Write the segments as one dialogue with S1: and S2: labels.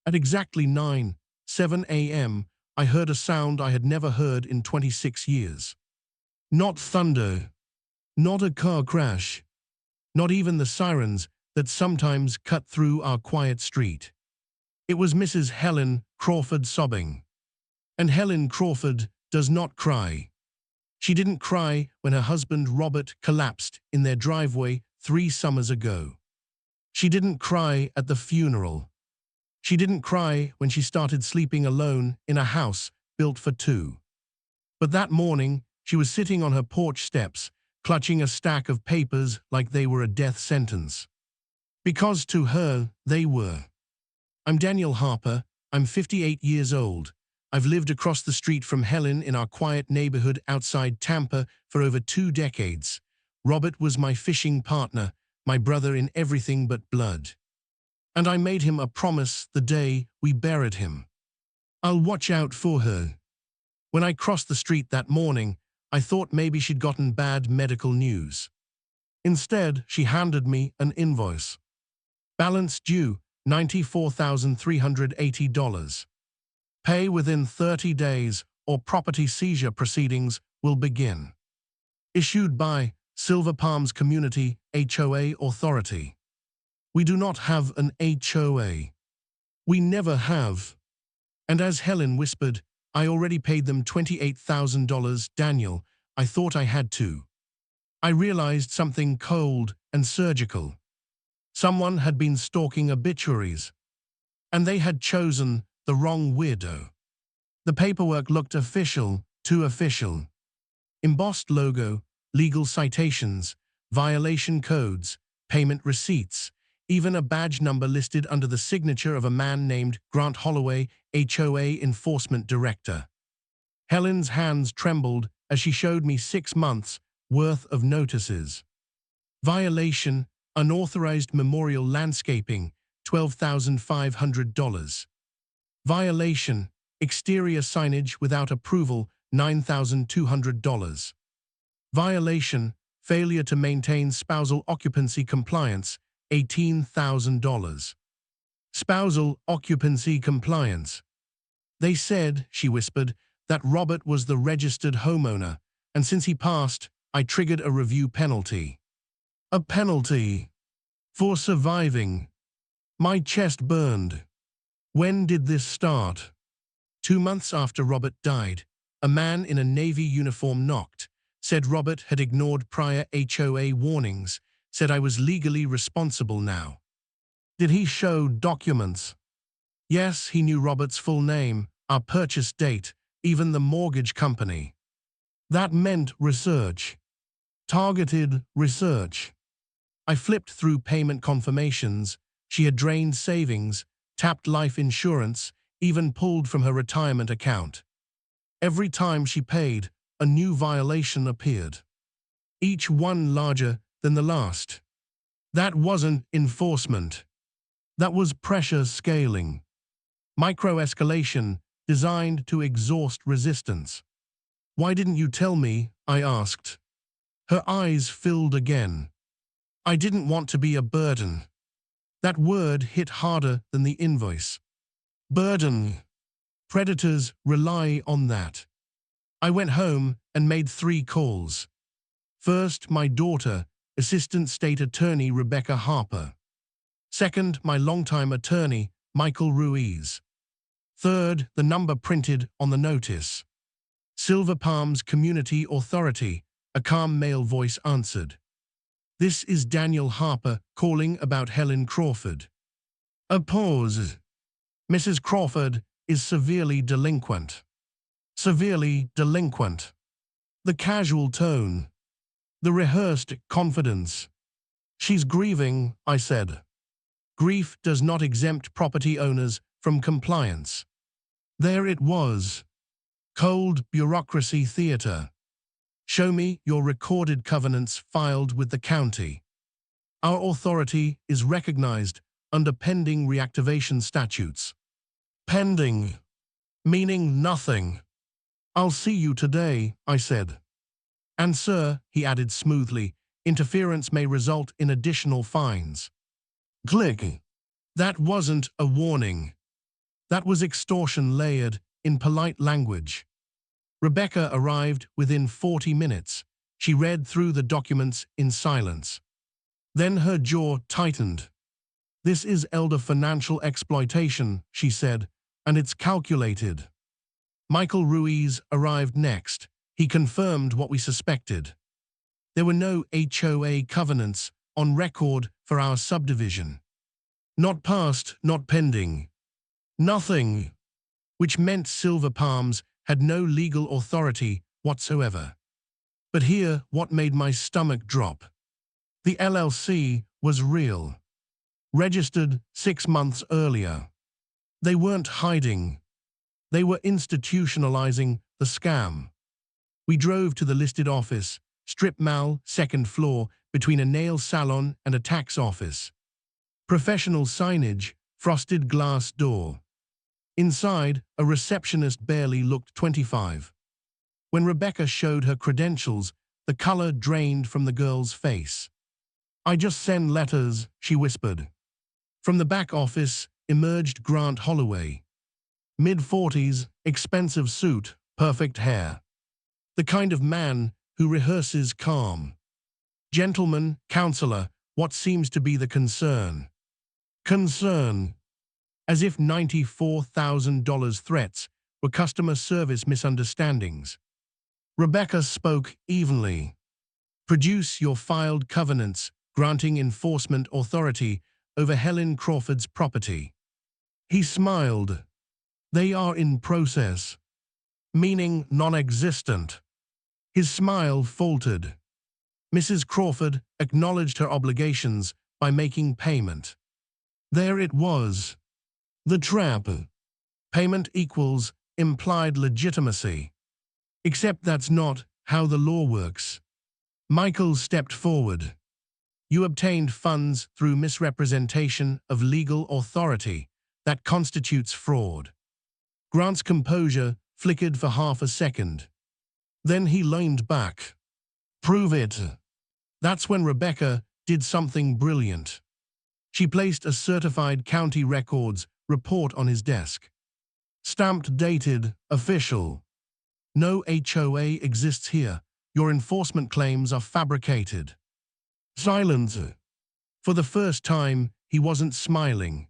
S1: At exactly 9:07 a.m., I heard a sound I had never heard in 26 years. Not thunder, not a car crash, not even the sirens that sometimes cut through our quiet street. It was Mrs. Helen Crawford sobbing. And Helen Crawford does not cry. She didn't cry when her husband Robert collapsed in their driveway 3 summers ago. She didn't cry at the funeral. She didn't cry when she started sleeping alone in a house built for 2. But that morning, she was sitting on her porch steps, clutching a stack of papers like they were a death sentence. Because to her, they were. I'm Daniel Harper. I'm 58 years old. I've lived across the street from Helen in our quiet neighborhood outside Tampa for over 2 decades. Robert was my fishing partner, my brother in everything but blood. And I made him a promise the day we buried him. I'll watch out for her. When I crossed the street that morning, I thought maybe she'd gotten bad medical news. Instead, she handed me an invoice. Balance due, $94,380. Pay within 30 days or property seizure proceedings will begin. Issued by Silver Palms Community HOA Authority. We do not have an HOA. We never have. And as Helen whispered, I already paid them $28,000, Daniel. I thought I had to. I realized something cold and surgical. Someone had been stalking obituaries. And they had chosen the wrong weirdo. The paperwork looked official, too official. Embossed logo, legal citations, violation codes, payment receipts, even a badge number listed under the signature of a man named Grant Holloway, HOA Enforcement Director. Helen's hands trembled as she showed me 6 months' worth of notices. Violation, unauthorized memorial landscaping, $12,500. Violation, exterior signage without approval, $9,200. Violation, failure to maintain spousal occupancy compliance, $18,000. Spousal occupancy compliance. They said, she whispered, that Robert was the registered homeowner, and since he passed, I triggered a review penalty. A penalty for surviving. My chest burned. When did this start? 2 months after Robert died, a man in a Navy uniform knocked, said Robert had ignored prior HOA warnings, said I was legally responsible now. Did he show documents? Yes, he knew Robert's full name, our purchase date, even the mortgage company. That meant research. Targeted research. I flipped through payment confirmations. She had drained savings, tapped life insurance, even pulled from her retirement account. Every time she paid, a new violation appeared. Each one larger than the last. That wasn't enforcement. That was pressure scaling. Micro-escalation designed to exhaust resistance. Why didn't you tell me? I asked. Her eyes filled again. I didn't want to be a burden. That word hit harder than the invoice. Burden. Predators rely on that. I went home and made 3 calls. First, my daughter, Assistant State Attorney Rebecca Harper. Second, my longtime attorney, Michael Ruiz. Third, the number printed on the notice. Silver Palms Community Authority, a calm male voice answered. This is Daniel Harper calling about Helen Crawford. A pause. Mrs. Crawford is severely delinquent. Severely delinquent. The casual tone. The rehearsed confidence. She's grieving, I said. Grief does not exempt property owners from compliance. There it was. Cold bureaucracy theater. Show me your recorded covenants filed with the county. Our authority is recognized under pending reactivation statutes. Pending. Meaning nothing. I'll see you today, I said. And sir, he added smoothly, interference may result in additional fines. Click. That wasn't a warning. That was extortion layered in polite language. Rebecca arrived within 40 minutes. She read through the documents in silence. Then her jaw tightened. "This is elder financial exploitation," she said, "and it's calculated." Michael Ruiz arrived next. He confirmed what we suspected. There were no HOA covenants on record for our subdivision. Not passed, not pending. Nothing. Which meant Silver Palms had no legal authority whatsoever. But here, what made my stomach drop. The LLC was real. Registered 6 months earlier. They weren't hiding. They were institutionalizing the scam. We drove to the listed office, strip mall, second floor, between a nail salon and a tax office. Professional signage, frosted glass door. Inside, a receptionist barely looked 25. When Rebecca showed her credentials, the color drained from the girl's face. "I just send letters," she whispered. From the back office emerged Grant Holloway. Mid-40s, expensive suit, perfect hair. The kind of man who rehearses calm. "Gentleman, counselor, what seems to be the concern?" Concern. As if $94,000 threats were customer service misunderstandings. Rebecca spoke evenly. "Produce your filed covenants granting enforcement authority over Helen Crawford's property." He smiled. "They are in process." Meaning non-existent. His smile faltered. Mrs. Crawford acknowledged her obligations by making payment. There it was. The trap. Payment equals implied legitimacy. Except that's not how the law works. Michael stepped forward. "You obtained funds through misrepresentation of legal authority. That constitutes fraud." Grant's composure flickered for half a second. Then he leaned back. "Prove it." That's when Rebecca did something brilliant. She placed a certified county records report on his desk. Stamped, dated, official. "No HOA exists here. Your enforcement claims are fabricated." Silence. For the first time, he wasn't smiling.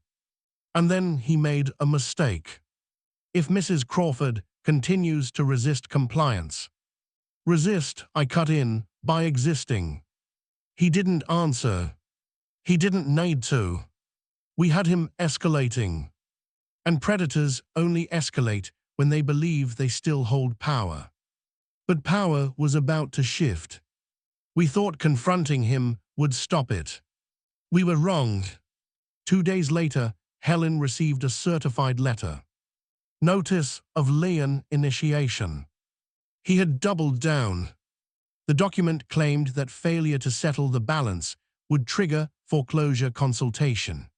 S1: And then he made a mistake. "If Mrs. Crawford continues to resist compliance." "Resist," I cut in, "by existing." He didn't answer. He didn't need to. We had him escalating. And predators only escalate when they believe they still hold power. But power was about to shift. We thought confronting him would stop it. We were wrong. 2 days later, Helen received a certified letter. Notice of lien initiation. He had doubled down. The document claimed that failure to settle the balance would trigger foreclosure consultation.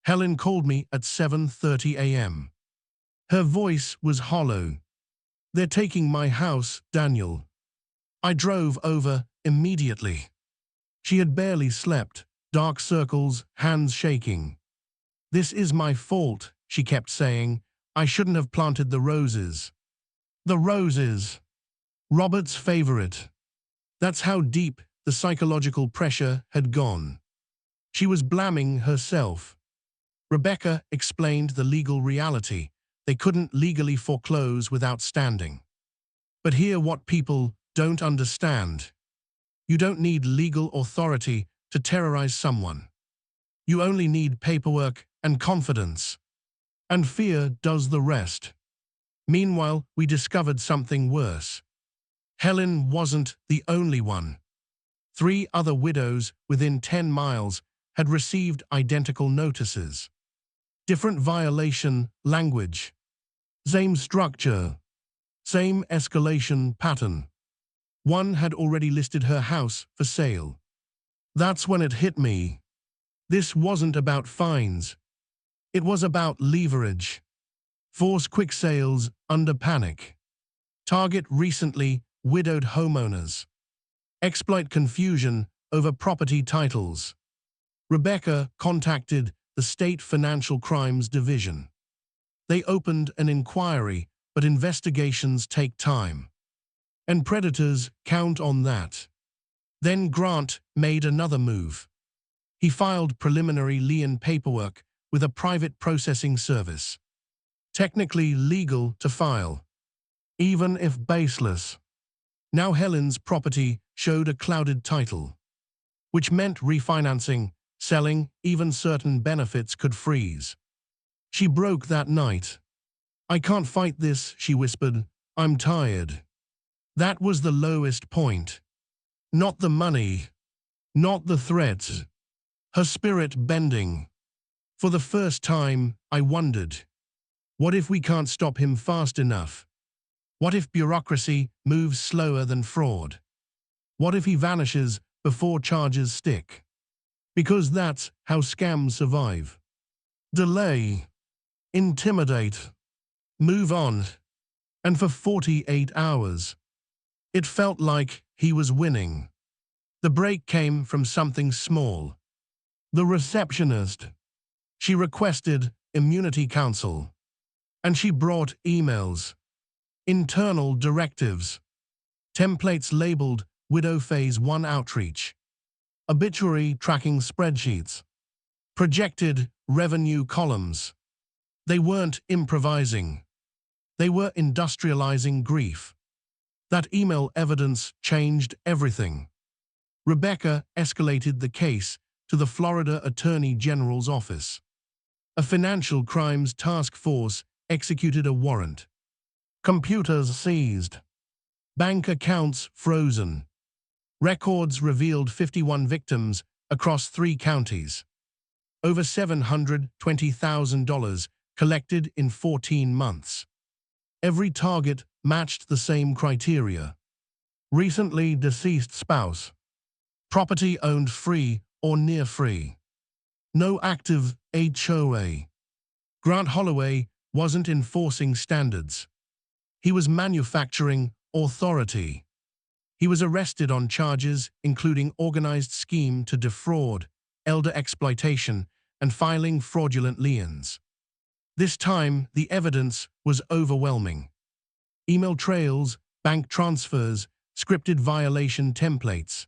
S1: Helen called me at 7:30 a.m. Her voice was hollow. "They're taking my house, Daniel." I drove over immediately. She had barely slept, dark circles, hands shaking. "This is my fault," she kept saying. "I shouldn't have planted the roses." The roses. Robert's favorite. That's how deep the psychological pressure had gone. She was blaming herself. Rebecca explained the legal reality. They couldn't legally foreclose without standing. But hear what people don't understand. You don't need legal authority to terrorize someone. You only need paperwork and confidence. And fear does the rest. Meanwhile, we discovered something worse. Helen wasn't the only one. 3 other widows within 10 miles had received identical notices. Different violation language. Same structure. Same escalation pattern. One had already listed her house for sale. That's when it hit me. This wasn't about fines. It was about leverage. Force quick sales under panic. Target recently widowed homeowners. Exploit confusion over property titles. Rebecca contacted the State Financial Crimes Division. They opened an inquiry, but investigations take time. And predators count on that. Then Grant made another move. He filed preliminary lien paperwork with a private processing service. Technically legal to file, even if baseless. Now Helen's property showed a clouded title, which meant refinancing, selling, even certain benefits could freeze. She broke that night. "I can't fight this," she whispered. "I'm tired." That was the lowest point. Not the money, not the threats. Her spirit bending. For the first time, I wondered, what if we can't stop him fast enough? What if bureaucracy moves slower than fraud? What if he vanishes before charges stick? Because that's how scams survive. Delay, intimidate, move on. And for 48 hours, it felt like he was winning. The break came from something small. The receptionist. She requested immunity counsel. And she brought emails, internal directives, templates labeled Widow Phase 1 Outreach, obituary tracking spreadsheets, projected revenue columns. They weren't improvising. They were industrializing grief. That email evidence changed everything. Rebecca escalated the case to the Florida Attorney General's office. A financial crimes task force executed a warrant. Computers seized. Bank accounts frozen. Records revealed 51 victims across 3 counties. Over $720,000 collected in 14 months. Every target matched the same criteria. Recently deceased spouse. Property owned free or near free. No active HOA. Grant Holloway wasn't enforcing standards. He was manufacturing authority. He was arrested on charges including organized scheme to defraud, elder exploitation, and filing fraudulent liens. This time, the evidence was overwhelming. Email trails, bank transfers, scripted violation templates.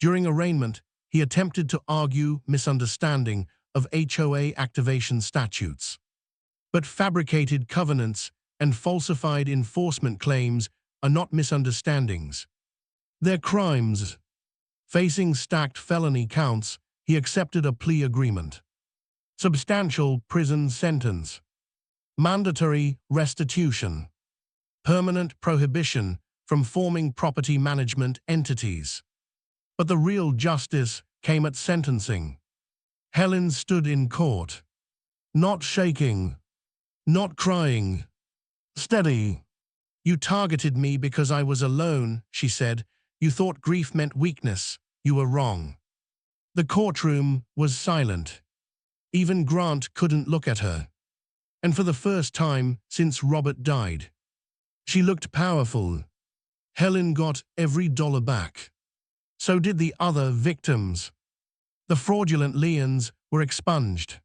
S1: During arraignment, he attempted to argue misunderstanding of HOA activation statutes. But fabricated covenants and falsified enforcement claims are not misunderstandings. They're crimes. Facing stacked felony counts, he accepted a plea agreement. Substantial prison sentence. Mandatory restitution. Permanent prohibition from forming property management entities. But the real justice came at sentencing. Helen stood in court. Not shaking. Not crying. Steady. "You targeted me because I was alone," she said. "You thought grief meant weakness. You were wrong." The courtroom was silent. Even Grant couldn't look at her. And for the first time since Robert died, she looked powerful. Helen got every dollar back. So did the other victims. The fraudulent liens were expunged.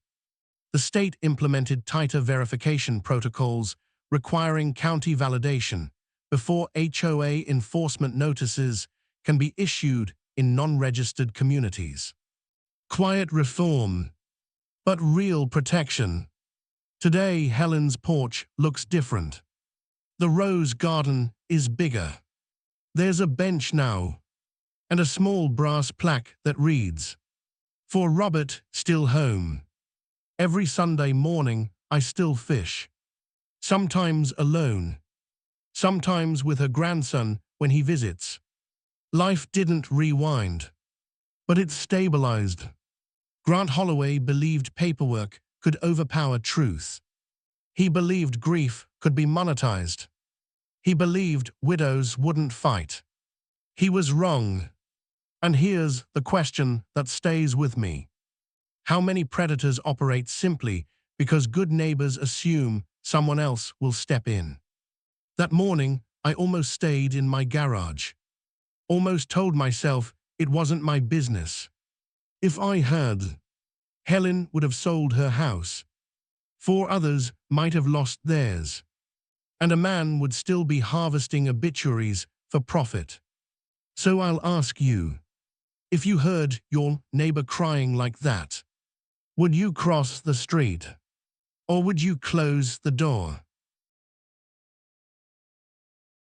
S1: The state implemented tighter verification protocols requiring county validation before HOA enforcement notices can be issued in non-registered communities. Quiet reform, but real protection. Today, Helen's porch looks different. The rose garden is bigger. There's a bench now, and a small brass plaque that reads, "For Robert, still home. Every Sunday morning, I still fish. Sometimes alone. Sometimes with her grandson when he visits." Life didn't rewind, but it stabilized. Grant Holloway believed paperwork could overpower truth. He believed grief could be monetized. He believed widows wouldn't fight. He was wrong. And here's the question that stays with me. How many predators operate simply because good neighbors assume someone else will step in? That morning, I almost stayed in my garage. Almost told myself it wasn't my business. If I had, Helen would have sold her house. 4 others might have lost theirs. And a man would still be harvesting obituaries for profit. So I'll ask you, if you heard your neighbor crying like that, would you cross the street? Or would you close the door?